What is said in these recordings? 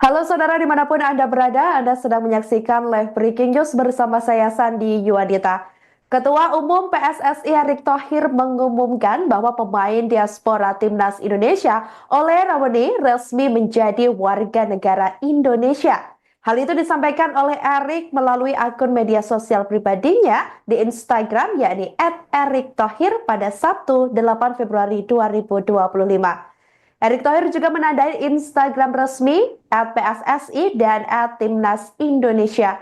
Halo saudara dimanapun Anda berada, Anda sedang menyaksikan live breaking news bersama saya Sandi Yuadita. Ketua Umum PSSI Erick Thohir mengumumkan bahwa pemain diaspora Timnas Indonesia Ole Ramoni resmi menjadi warga negara Indonesia. Hal itu disampaikan oleh Erick melalui akun media sosial pribadinya di Instagram yakni @erikthohir pada Sabtu 8 Februari 2025. Erick Thohir juga menandai Instagram resmi @PSSI dan @Timnas Indonesia.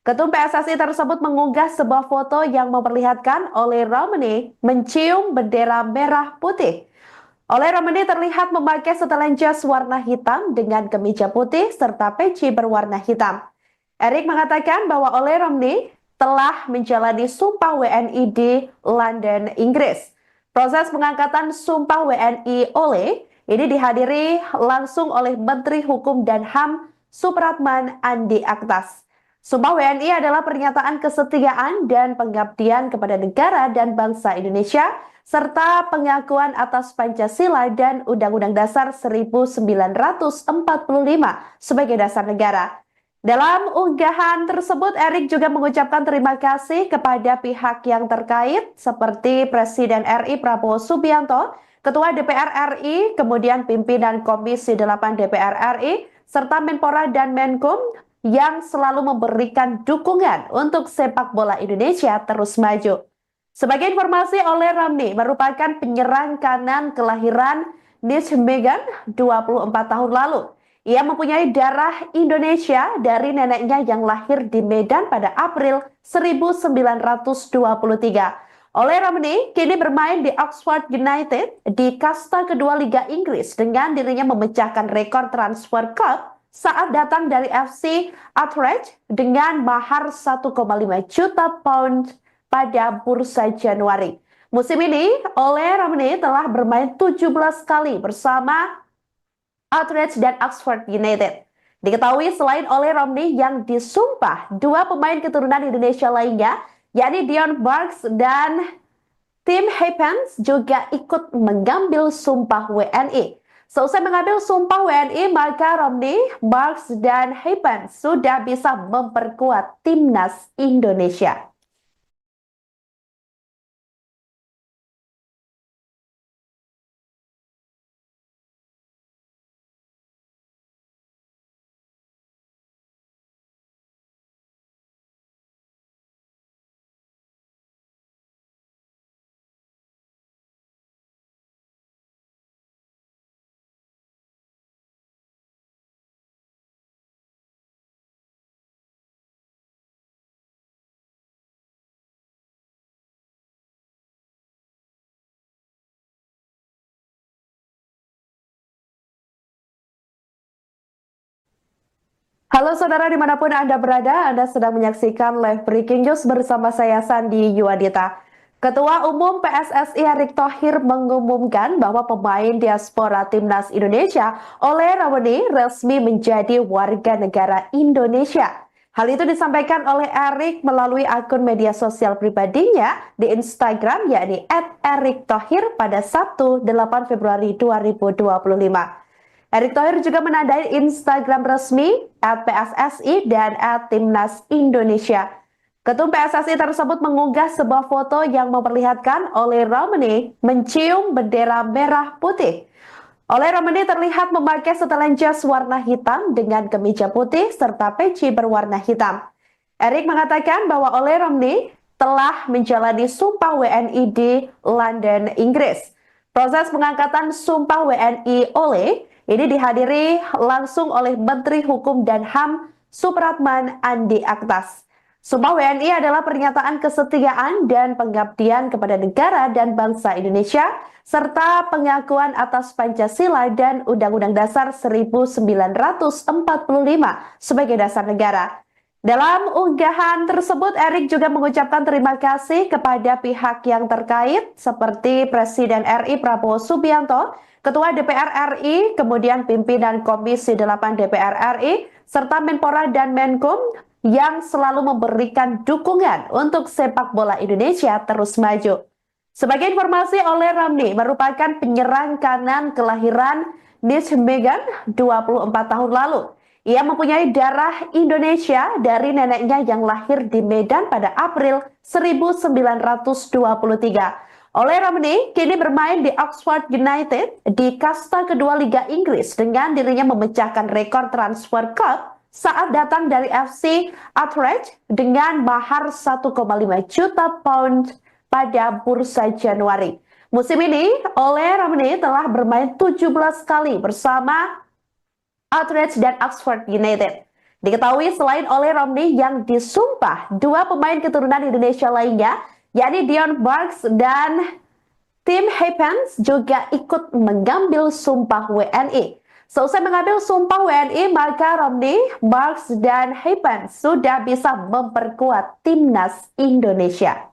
Ketum PSSI tersebut mengunggah sebuah foto yang memperlihatkan Ole Ramoni mencium bendera merah putih. Ole Ramoni terlihat memakai setelan jas warna hitam dengan kemeja putih serta peci berwarna hitam. Erick mengatakan bahwa Ole Ramoni telah menjalani Sumpah WNI di London, Inggris. Proses pengangkatan Sumpah WNI Ole ini dihadiri langsung oleh Menteri Hukum dan HAM Supratman Andi Aktas. Sumpah WNI adalah pernyataan kesetiaan dan pengabdian kepada negara dan bangsa Indonesia, serta pengakuan atas Pancasila dan Undang-Undang Dasar 1945 sebagai dasar negara. Dalam unggahan tersebut, Erick juga mengucapkan terima kasih kepada pihak yang terkait seperti Presiden RI Prabowo Subianto, Ketua DPR RI, kemudian pimpinan Komisi 8 DPR RI, serta Menpora dan Menkum yang selalu memberikan dukungan untuk sepak bola Indonesia terus maju. Sebagai informasi, Ole Ramoni merupakan penyerang kanan kelahiran Nijmegen 24 tahun lalu. Ia mempunyai darah Indonesia dari neneknya yang lahir di Medan pada April 1923. Ole Ramoni kini bermain di Oxford United di kasta kedua Liga Inggris dengan dirinya memecahkan rekor transfer cup saat datang dari FC Utrecht dengan mahar 1,5 juta pound pada bursa Januari. Musim ini, Ole Ramoni telah bermain 17 kali bersama Utrecht dan Oxford United. Diketahui selain Ole Ramoni yang disumpah, dua pemain keturunan Indonesia lainnya, yakni Dion Barks dan Tim Haypens juga ikut mengambil sumpah WNI. Seusai mengambil sumpah WNI, maka Ramoni, Barks, dan Haypens sudah bisa memperkuat timnas Indonesia. Halo saudara dimanapun Anda berada, Anda sedang menyaksikan live breaking news bersama saya Sandi Yuadita. Ketua Umum PSSI Erick Thohir mengumumkan bahwa pemain diaspora Timnas Indonesia Ole Ramoni resmi menjadi warga negara Indonesia. Hal itu disampaikan oleh Erick melalui akun media sosial pribadinya di Instagram yakni @erikthohir pada Sabtu 8 Februari 2025. Erick Thohir juga menandai Instagram resmi @PSSI dan @Timnas Indonesia. Ketum PSSI tersebut mengunggah sebuah foto yang memperlihatkan Ole Ramoni mencium bendera merah putih. Ole Ramoni terlihat memakai setelan jas warna hitam dengan kemeja putih serta peci berwarna hitam. Erick mengatakan bahwa Ole Ramoni telah menjalani Sumpah WNI di London, Inggris. Proses pengangkatan Sumpah WNI Ole ini dihadiri langsung oleh Menteri Hukum dan HAM Supratman Andi Aktas. Sumpah WNI adalah pernyataan kesetiaan dan pengabdian kepada negara dan bangsa Indonesia, serta pengakuan atas Pancasila dan Undang-Undang Dasar 1945 sebagai dasar negara. Dalam unggahan tersebut, Erick juga mengucapkan terima kasih kepada pihak yang terkait seperti Presiden RI Prabowo Subianto, Ketua DPR RI, kemudian pimpinan Komisi 8 DPR RI, serta Menpora dan Menkum yang selalu memberikan dukungan untuk sepak bola Indonesia terus maju. Sebagai informasi, Ole Ramoni merupakan penyerang kanan kelahiran Nijmegen 24 tahun lalu. Ia mempunyai darah Indonesia dari neneknya yang lahir di Medan pada April 1923. Ole Romney kini bermain di Oxford United di kasta kedua Liga Inggris dengan dirinya memecahkan rekor transfer cup saat datang dari FC Utrecht dengan mahar 1,5 juta pound pada bursa Januari. Musim ini, Ole Romney telah bermain 17 kali bersama Utrecht dan Oxford United. Diketahui selain Ole Romney yang disumpah, dua pemain keturunan Indonesia lainnya, yakni Dion Barks dan Tim Haypens juga ikut mengambil sumpah WNI. Seusai mengambil sumpah WNI, maka Romney, Barks, dan Haypens sudah bisa memperkuat timnas Indonesia.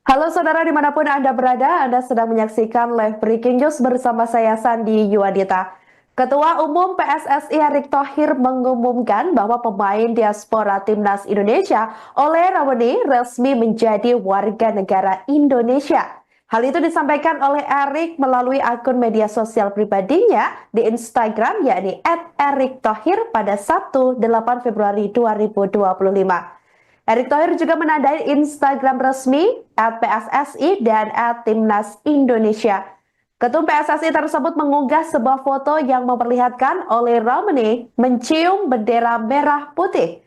Halo saudara dimanapun Anda berada, Anda sedang menyaksikan live breaking news bersama saya Sandi Yuadita. Ketua Umum PSSI Erick Thohir mengumumkan bahwa pemain diaspora Timnas Indonesia Ole Romney resmi menjadi warga negara Indonesia. Hal itu disampaikan oleh Erick melalui akun media sosial pribadinya di Instagram yakni @erikthohir pada Sabtu 8 Februari 2025. Erick Thohir juga menandai Instagram resmi @PSSI dan @Timnas Indonesia. Ketum PSSI tersebut mengunggah sebuah foto yang memperlihatkan Ole Romney mencium bendera merah putih.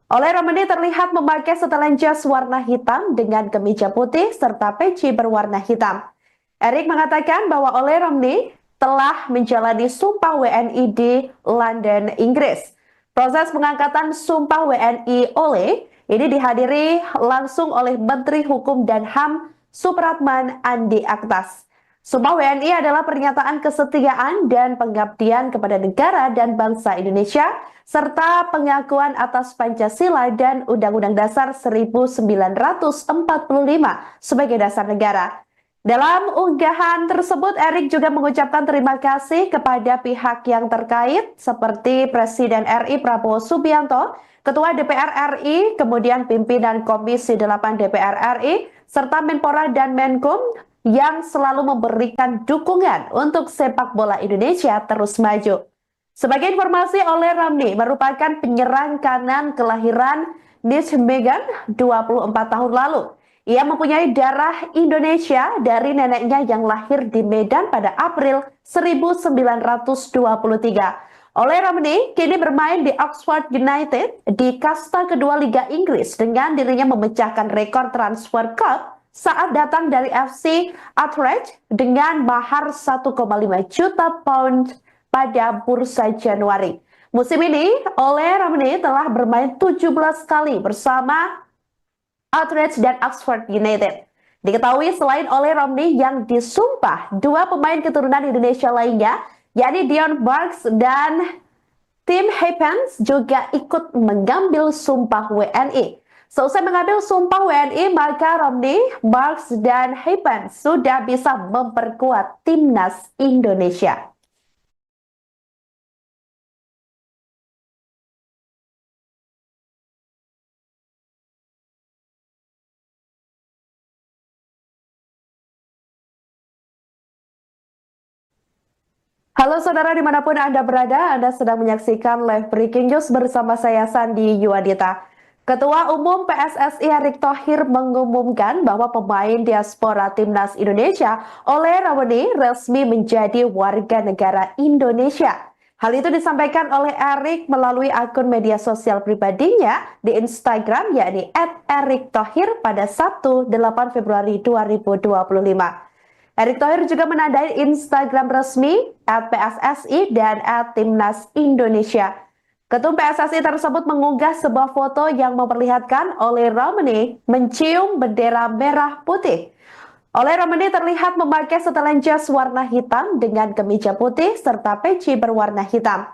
Ole Romney terlihat memakai setelan jas warna hitam dengan kemeja putih serta peci berwarna hitam. Erick mengatakan bahwa Ole Romney telah menjalani sumpah WNI di London, Inggris. Proses pengangkatan sumpah WNI Ole ini dihadiri langsung oleh Menteri Hukum dan HAM Supratman Andi Aktas. Sumpah WNI adalah pernyataan kesetiaan dan pengabdian kepada negara dan bangsa Indonesia, serta pengakuan atas Pancasila dan Undang-Undang Dasar 1945 sebagai dasar negara. Dalam unggahan tersebut, Erick juga mengucapkan terima kasih kepada pihak yang terkait seperti Presiden RI Prabowo Subianto, Ketua DPR RI, kemudian pimpinan Komisi 8 DPR RI, serta Menpora dan Menkum yang selalu memberikan dukungan untuk sepak bola Indonesia terus maju. Sebagai informasi, Ole Romney merupakan penyerang kanan kelahiran Nijmegen 24 tahun lalu. Ia mempunyai darah Indonesia dari neneknya yang lahir di Medan pada April 1923. Ole Romney kini bermain di Oxford United di kasta kedua Liga Inggris dengan dirinya memecahkan rekor transfer cup saat datang dari FC Utrecht dengan mahar 1,5 juta pound pada bursa Januari. Musim ini, Ole Romney telah bermain 17 kali bersama Utrecht dan Oxford United. Diketahui selain Ole Romney yang disumpah, dua pemain keturunan Indonesia lainnya, yakni Dion Barks dan Tim Haypens juga ikut mengambil sumpah WNI. Seusai mengambil sumpah WNI, maka Romney, Barks, dan Haypens sudah bisa memperkuat timnas Indonesia. Halo saudara dimanapun Anda berada, Anda sedang menyaksikan live breaking news bersama saya Sandi Yuadita. Ketua Umum PSSI Erick Thohir mengumumkan bahwa pemain diaspora Timnas Indonesia Ole Romney resmi menjadi warga negara Indonesia. Hal itu disampaikan oleh Erick melalui akun media sosial pribadinya di Instagram yakni @erikthohir pada Sabtu 8 Februari 2025. Erick Thohir juga menandai Instagram resmi @PSSI dan @Timnas Indonesia. Ketum PSSI tersebut mengunggah sebuah foto yang memperlihatkan Ole Romney mencium bendera merah putih. Ole Romney terlihat memakai setelan jas warna hitam dengan kemeja putih serta peci berwarna hitam.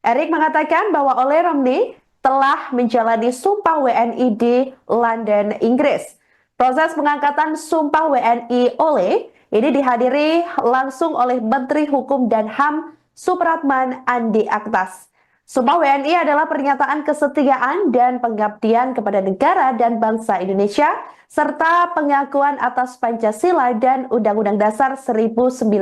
Erick mengatakan bahwa Ole Romney telah menjalani sumpah WNI di London, Inggris. Proses pengangkatan sumpah WNI Ole ini dihadiri langsung oleh Menteri Hukum dan HAM Supratman Andi Aktas. Sumpah WNI adalah pernyataan kesetiaan dan pengabdian kepada negara dan bangsa Indonesia, serta pengakuan atas Pancasila dan Undang-Undang Dasar 1945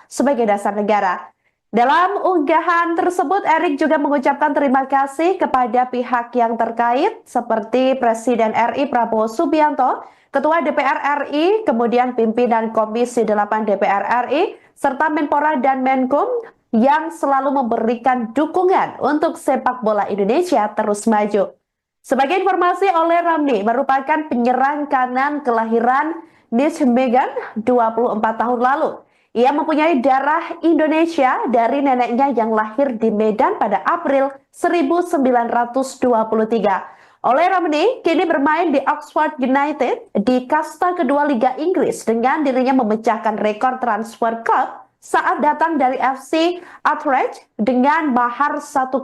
sebagai dasar negara. Dalam unggahan tersebut, Erik juga mengucapkan terima kasih kepada pihak yang terkait, seperti Presiden RI Prabowo Subianto, Ketua DPR RI, kemudian pimpinan Komisi 8 DPR RI, serta Menpora dan Menkum, yang selalu memberikan dukungan untuk sepak bola Indonesia terus maju. Sebagai informasi, Ole Ramli merupakan penyerang kanan kelahiran Nijmegen 24 tahun lalu. Ia mempunyai darah Indonesia dari neneknya yang lahir di Medan pada April 1923. Ole Ramli kini bermain di Oxford United di kasta kedua Liga Inggris dengan dirinya memecahkan rekor transfer cup saat datang dari FC Utrecht dengan mahar 1,5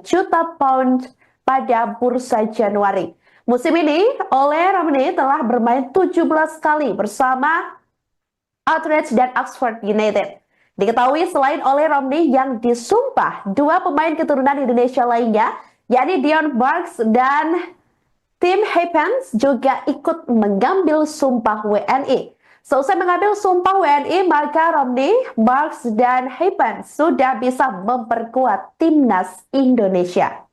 juta pound pada bursa Januari. Musim ini, Ole Ramli telah bermain 17 kali bersama Utrecht dan Oxford United. Diketahui selain Ole Ramli yang disumpah, dua pemain keturunan Indonesia lainnya, yakni Dion Barks dan Tim Haypens juga ikut mengambil sumpah WNI. Seusai mengambil sumpah WNI, maka Ramli, Barks, dan Haypens sudah bisa memperkuat timnas Indonesia.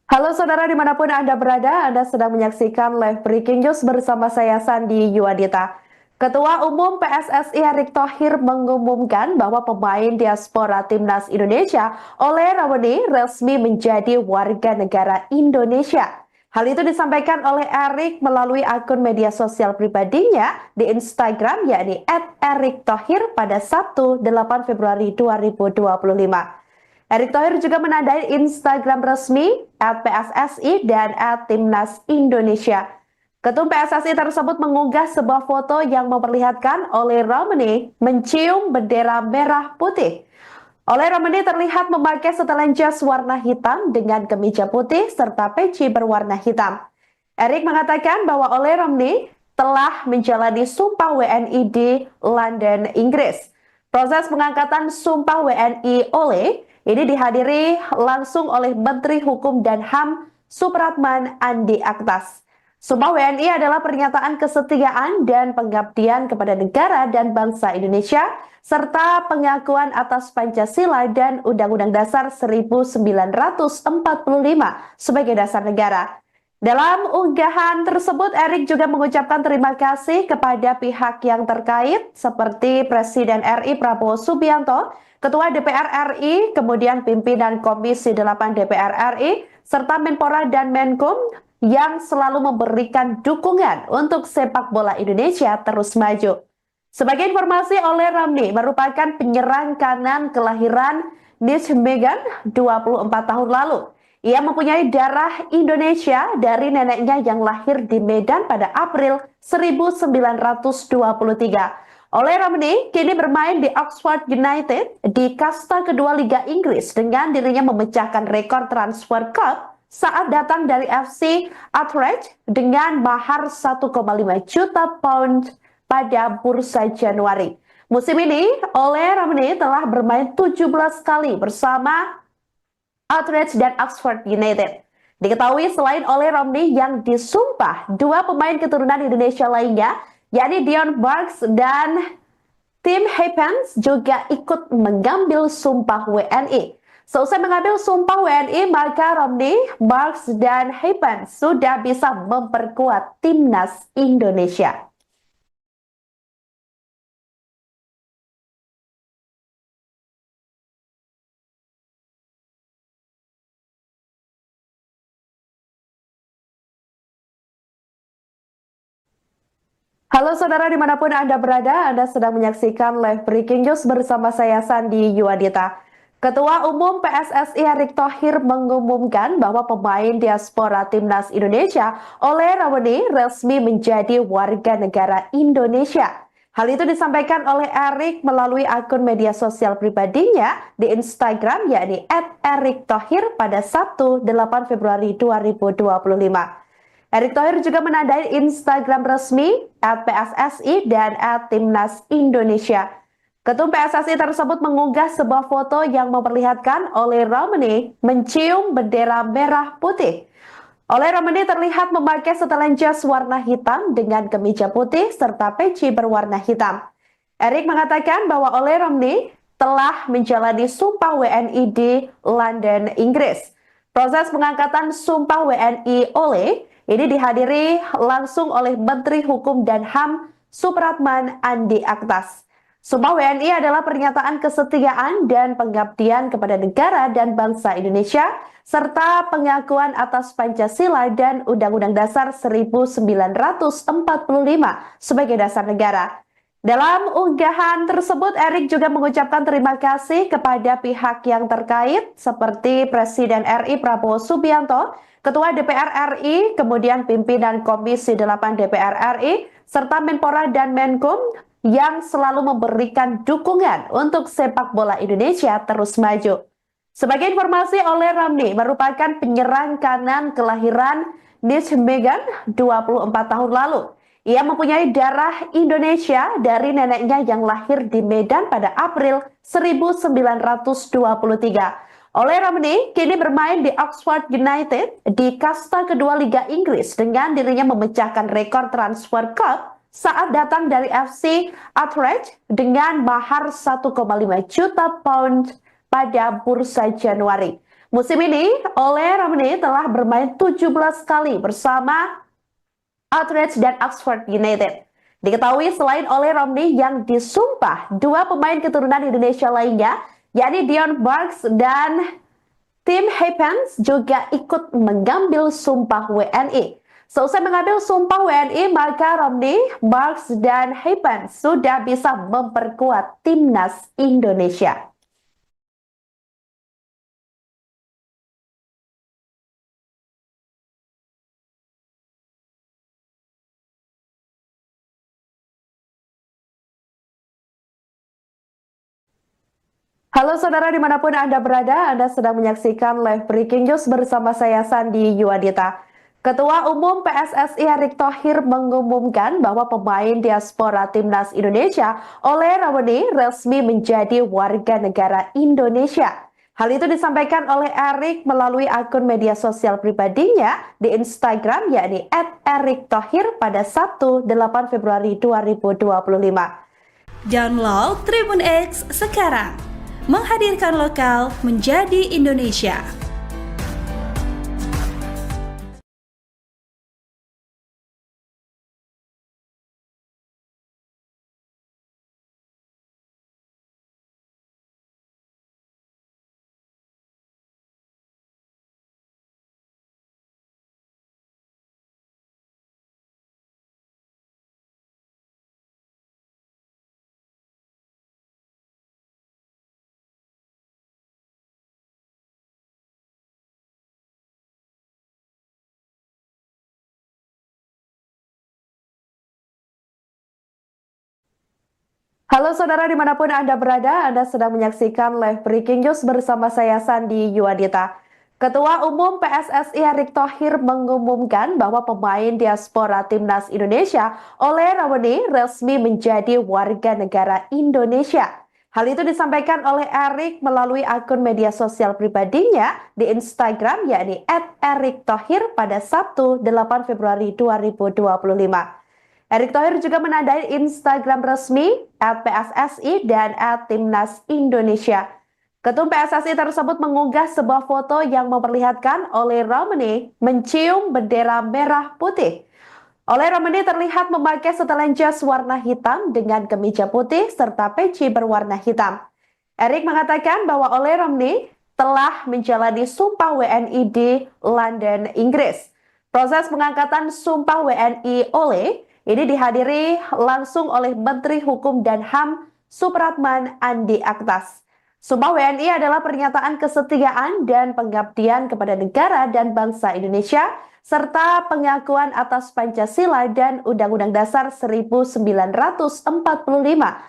Halo saudara dimanapun Anda berada, Anda sedang menyaksikan live breaking news bersama saya Sandi Yuadita. Ketua Umum PSSI Erick Thohir mengumumkan bahwa pemain diaspora Timnas Indonesia Ole Ramli resmi menjadi warga negara Indonesia. Hal itu disampaikan oleh Erick melalui akun media sosial pribadinya di Instagram yakni @erikthohir pada Sabtu 8 Februari 2025. Erick Thohir juga menandai Instagram resmi @PSSI dan @Timnas Indonesia. Ketum PSSI tersebut mengunggah sebuah foto yang memperlihatkan Ole Ramli mencium bendera merah putih. Ole Ramli terlihat memakai setelan jas warna hitam dengan kemeja putih serta peci berwarna hitam. Erick mengatakan bahwa Ole Ramli telah menjalani sumpah WNI di London, Inggris. Proses pengangkatan sumpah WNI Ole ini dihadiri langsung oleh Menteri Hukum dan HAM Supratman Andi Aktas. Sumpah WNI adalah pernyataan kesetiaan dan pengabdian kepada negara dan bangsa Indonesia, serta pengakuan atas Pancasila dan Undang-Undang Dasar 1945 sebagai dasar negara. Dalam unggahan tersebut, Erick juga mengucapkan terima kasih kepada pihak yang terkait, seperti Presiden RI Prabowo Subianto, Ketua DPR RI, kemudian pimpinan Komisi 8 DPR RI, serta Menpora dan Menkum, yang selalu memberikan dukungan untuk sepak bola Indonesia terus maju. Sebagai informasi, Ole Ramli merupakan penyerang kanan kelahiran Nijmegen 24 tahun lalu. Ia mempunyai darah Indonesia dari neneknya yang lahir di Medan pada April 1923. Ole Ramli kini bermain di Oxford United di kasta kedua Liga Inggris dengan dirinya memecahkan rekor transfer cup saat datang dari FC Utrecht dengan mahar 1,5 juta pound pada bursa Januari. Musim ini, Ole Ramli telah bermain 17 kali bersama Utrecht dan Oxford United. Diketahui selain Ole Ramli yang disumpah, dua pemain keturunan Indonesia lainnya, yakni Dion Barks dan Tim Haypens juga ikut mengambil sumpah WNI. Seusai mengambil sumpah WNI, maka Ramli, Barks, dan Haypens sudah bisa memperkuat timnas Indonesia. Halo saudara dimanapun Anda berada, Anda sedang menyaksikan live breaking news bersama saya Sandi Yuadita. Ketua Umum PSSI Erick Thohir mengumumkan bahwa pemain diaspora Timnas Indonesia Ole Ramli resmi menjadi warga negara Indonesia. Hal itu disampaikan oleh Erick melalui akun media sosial pribadinya di Instagram yakni @erikthohir pada Sabtu 8 Februari 2025. Erick Thohir juga menandai Instagram resmi @PSSI dan @Timnas Indonesia. Ketum PSSI tersebut mengunggah sebuah foto yang memperlihatkan Ole Romani mencium bendera merah putih. Ole Romani terlihat memakai setelan jas warna hitam dengan kemeja putih serta peci berwarna hitam. Erick mengatakan bahwa Ole Romani telah menjalani Sumpah WNI di London, Inggris. Proses pengangkatan Sumpah WNI Ole ini dihadiri langsung oleh Menteri Hukum dan HAM Supratman Andi Aktas. Sumpah WNI adalah pernyataan kesetiaan dan pengabdian kepada negara dan bangsa Indonesia, serta pengakuan atas Pancasila dan Undang-Undang Dasar 1945 sebagai dasar negara. Dalam unggahan tersebut, Erick juga mengucapkan terima kasih kepada pihak yang terkait seperti Presiden RI Prabowo Subianto, Ketua DPR RI, kemudian pimpinan Komisi 8 DPR RI, serta Menpora dan Menkum yang selalu memberikan dukungan untuk sepak bola Indonesia terus maju. Sebagai informasi, Ole Romani merupakan penyerang kanan kelahiran Nijmegen 24 tahun lalu. Ia mempunyai darah Indonesia dari neneknya yang lahir di Medan pada April 1923. Ole Romani kini bermain di Oxford United di kasta kedua Liga Inggris dengan dirinya memecahkan rekor transfer cup saat datang dari FC Utrecht dengan mahar 1,5 juta pound pada bursa Januari. Musim ini, Ole Romani telah bermain 17 kali bersama Utrecht dan Oxford United. Diketahui selain Ole Romani yang disumpah, dua pemain keturunan Indonesia lainnya, yakni Dion Barks dan Tim Haypens juga ikut mengambil sumpah WNI. Seusai mengambil sumpah WNI, maka Romani, Barks, dan Haypens sudah bisa memperkuat timnas Indonesia. Halo saudara dimanapun Anda berada, Anda sedang menyaksikan live breaking news bersama saya Sandi Yuadita. Ketua Umum PSSI Erick Thohir mengumumkan bahwa pemain diaspora Timnas Indonesia Ole Romani resmi menjadi warga negara Indonesia. Hal itu disampaikan oleh Erick melalui akun media sosial pribadinya di Instagram yakni @erikthohir pada Sabtu 8 Februari 2025. Download Tribun X sekarang. Menghadirkan lokal menjadi Indonesia. Halo saudara dimanapun Anda berada, Anda sedang menyaksikan live breaking news bersama saya Sandi Yuadita. Ketua Umum PSSI Erick Thohir mengumumkan bahwa pemain diaspora Timnas Indonesia Ole Romani resmi menjadi warga negara Indonesia. Hal itu disampaikan oleh Erick melalui akun media sosial pribadinya di Instagram yakni @erikthohir pada Sabtu 8 Februari 2025. Erick Thohir juga menandai Instagram resmi @PSSI dan @Timnas Indonesia. Ketum PSSI tersebut mengunggah sebuah foto yang memperlihatkan Ole Romani mencium bendera merah putih. Ole Romani terlihat memakai setelan jas warna hitam dengan kemeja putih serta peci berwarna hitam. Erick mengatakan bahwa Ole Romani telah menjalani Sumpah WNI di London, Inggris. Proses pengangkatan Sumpah WNI Ole ini dihadiri langsung oleh Menteri Hukum dan HAM Supratman Andi Aktas. Sumpah WNI adalah pernyataan kesetiaan dan pengabdian kepada negara dan bangsa Indonesia, serta pengakuan atas Pancasila dan Undang-Undang Dasar 1945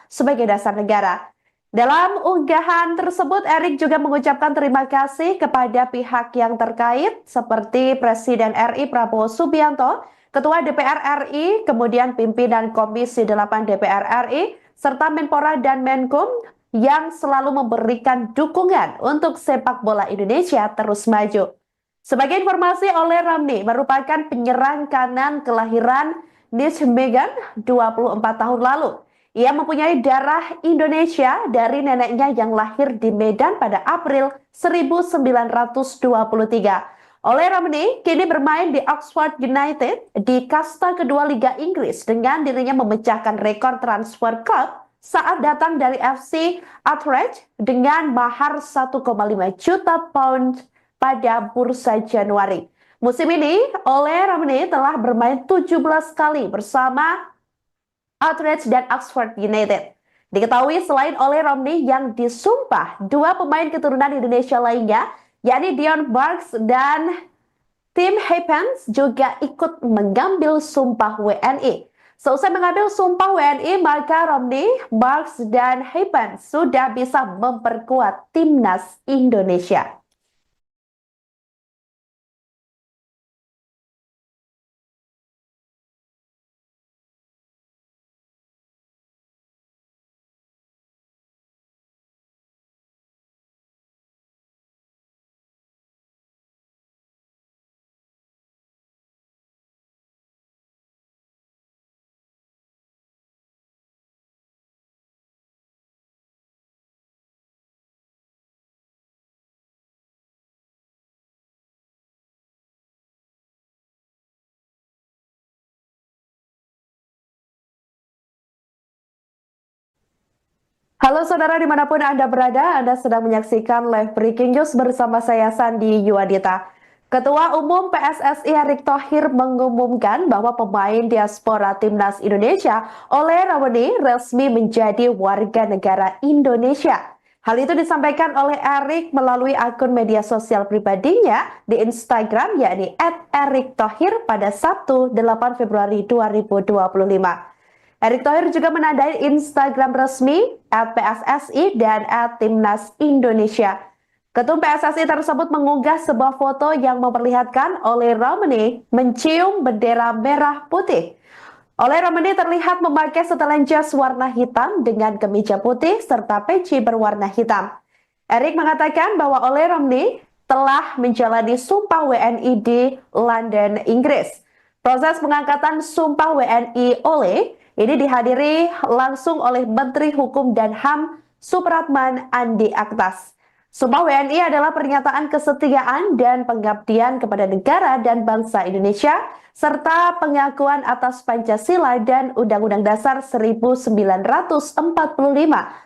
sebagai dasar negara. Dalam unggahan tersebut, Erik juga mengucapkan terima kasih kepada pihak yang terkait seperti Presiden RI Prabowo Subianto, Ketua DPR RI, kemudian pimpinan Komisi 8 DPR RI, serta Menpora dan Menkum yang selalu memberikan dukungan untuk sepak bola Indonesia terus maju. Sebagai informasi, Ole Ramli merupakan penyerang kanan kelahiran Nijmegen 24 tahun lalu. Ia mempunyai darah Indonesia dari neneknya yang lahir di Medan pada April 1923. Ole Ramli kini bermain di Oxford United di kasta kedua Liga Inggris dengan dirinya memecahkan rekor transfer club saat datang dari FC Utrecht dengan mahar 1,5 juta pound pada bursa Januari. Musim ini, Ole Ramli telah bermain 17 kali bersama Utrecht dan Oxford United. Diketahui selain Ole Ramli yang disumpah, dua pemain keturunan Indonesia lainnya, yakni Dion Barks dan Tim Haypens juga ikut mengambil sumpah WNI. Seusai mengambil sumpah WNI, maka Romney, Barks, dan Haypens sudah bisa memperkuat timnas Indonesia. Halo saudara dimanapun Anda berada, Anda sedang menyaksikan live breaking news bersama saya Sandi Yuadita. Ketua Umum PSSI Erick Thohir mengumumkan bahwa pemain diaspora Timnas Indonesia Ole Ramli resmi menjadi warga negara Indonesia. Hal itu disampaikan oleh Erick melalui akun media sosial pribadinya di Instagram yakni @erikthohir pada Sabtu 8 Februari 2025. Erick Thohir juga menandai Instagram resmi @PSSI dan @Timnas Indonesia. Ketum PSSI tersebut mengunggah sebuah foto yang memperlihatkan Ole Ramli mencium bendera merah putih. Ole Ramli terlihat memakai setelan jas warna hitam dengan kemeja putih serta peci berwarna hitam. Erick mengatakan bahwa Ole Ramli telah menjalani sumpah WNI di London, Inggris. Proses pengangkatan sumpah WNI Ole ini dihadiri langsung oleh Menteri Hukum dan HAM Supratman Andi Aktas. Sumpah WNI adalah pernyataan kesetiaan dan pengabdian kepada negara dan bangsa Indonesia, serta pengakuan atas Pancasila dan Undang-Undang Dasar 1945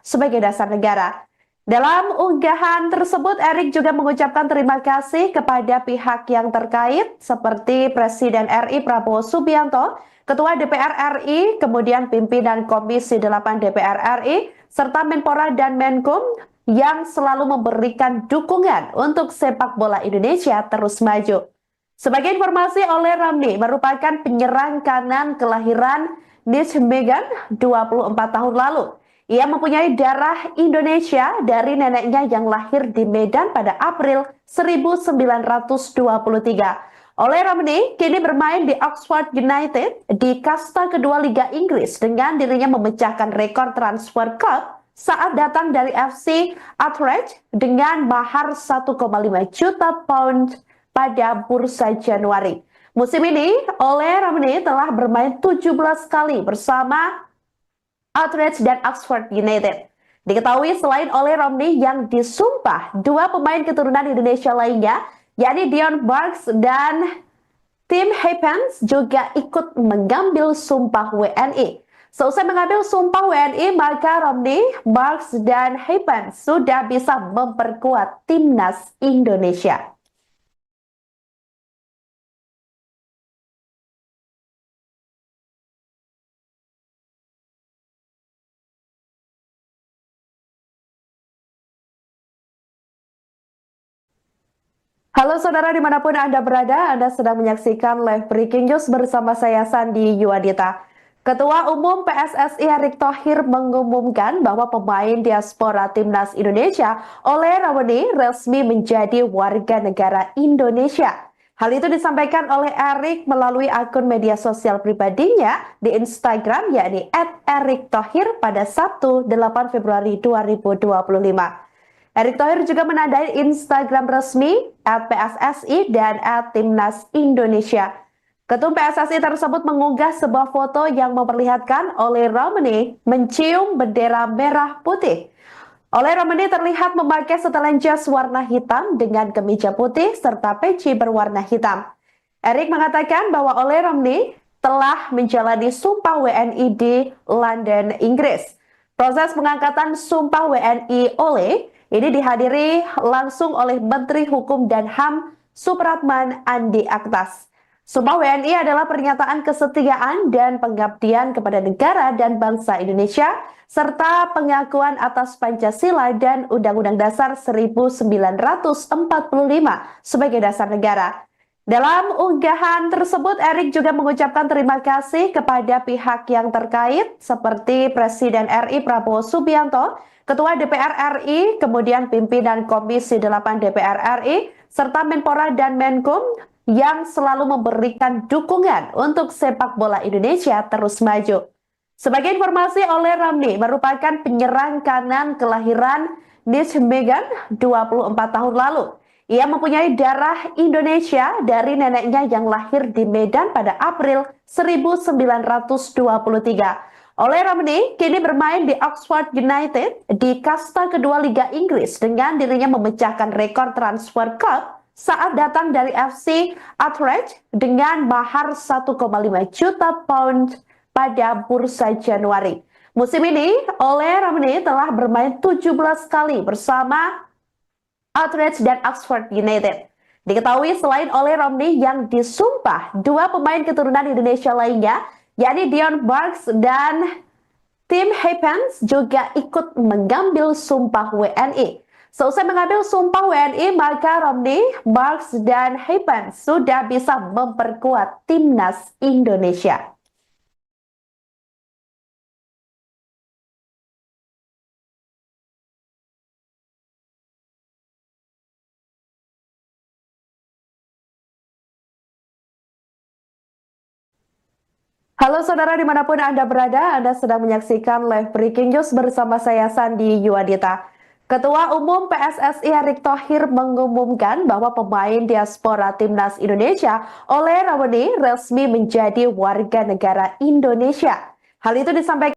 sebagai dasar negara. Dalam unggahan tersebut, Erick juga mengucapkan terima kasih kepada pihak yang terkait seperti Presiden RI Prabowo Subianto, Ketua DPR RI, kemudian pimpinan Komisi 8 DPR RI, serta Menpora dan Menkum yang selalu memberikan dukungan untuk sepak bola Indonesia terus maju. Sebagai informasi, Ole Ramli merupakan penyerang kanan kelahiran Nijmegen 24 tahun lalu. Ia mempunyai darah Indonesia dari neneknya yang lahir di Medan pada April 1923. Ole Ramli kini bermain di Oxford United di kasta kedua Liga Inggris dengan dirinya memecahkan rekor transfer club saat datang dari FC Utrecht dengan mahar 1,5 juta pound pada bursa Januari. Musim ini, Ole Ramli telah bermain 17 kali bersama Utrecht dan Oxford United. Diketahui selain Ole Ramli yang disumpah, dua pemain keturunan Indonesia lainnya, yakni Dion Barks dan Tim Haypens juga ikut mengambil sumpah WNI. Seusai mengambil sumpah WNI, maka Ramli, Barks, dan Haypens sudah bisa memperkuat timnas Indonesia. Halo saudara dimanapun Anda berada, Anda sedang menyaksikan live breaking news bersama saya Sandi Yuadita. Ketua Umum PSSI Erick Thohir mengumumkan bahwa pemain diaspora Timnas Indonesia Ole Rameni resmi menjadi warga negara Indonesia. Hal itu disampaikan oleh Erick melalui akun media sosial pribadinya di Instagram yakni @erikthohir pada Sabtu 8 Februari 2025. Erick Thohir juga menandai Instagram resmi @PSSI dan @Timnas Indonesia. Ketum PSSI tersebut mengunggah sebuah foto yang memperlihatkan Ole Rameni mencium bendera merah putih. Ole Rameni terlihat memakai setelan jas warna hitam dengan kemeja putih serta peci berwarna hitam. Erick mengatakan bahwa Ole Rameni telah menjalani Sumpah WNI di London, Inggris. Proses pengangkatan Sumpah WNI Ole ini dihadiri langsung oleh Menteri Hukum dan HAM Supratman Andi Aktas. Sumpah WNI adalah pernyataan kesetiaan dan pengabdian kepada negara dan bangsa Indonesia, serta pengakuan atas Pancasila dan Undang-Undang Dasar 1945 sebagai dasar negara. Dalam unggahan tersebut, Erick juga mengucapkan terima kasih kepada pihak yang terkait seperti Presiden RI Prabowo Subianto, Ketua DPR RI, kemudian pimpinan Komisi 8 DPR RI, serta Menpora dan Menkum yang selalu memberikan dukungan untuk sepak bola Indonesia terus maju. Sebagai informasi, Ole Rameni merupakan penyerang kanan kelahiran Nijmegen 24 tahun lalu. Ia mempunyai darah Indonesia dari neneknya yang lahir di Medan pada April 1923. Ole Rameni kini bermain di Oxford United di kasta kedua Liga Inggris dengan dirinya memecahkan rekor transfer cup saat datang dari FC Utrecht dengan mahar 1,5 juta pound pada bursa Januari. Musim ini, Ole Rameni telah bermain 17 kali bersama Utrecht dan Oxford United. Diketahui selain Ole Rameni yang disumpah, dua pemain keturunan Indonesia lainnya, yakni Dion Barks dan Tim Haypens juga ikut mengambil sumpah WNI. Seusai mengambil sumpah WNI, maka Rameni, Barks, dan Haypens sudah bisa memperkuat timnas Indonesia. Halo saudara dimanapun Anda berada, Anda sedang menyaksikan live breaking news bersama saya Sandi Yuadita. Ketua Umum PSSI Erick Thohir mengumumkan bahwa pemain diaspora Timnas Indonesia Ole Rameni resmi menjadi warga negara Indonesia. Hal itu disampaikan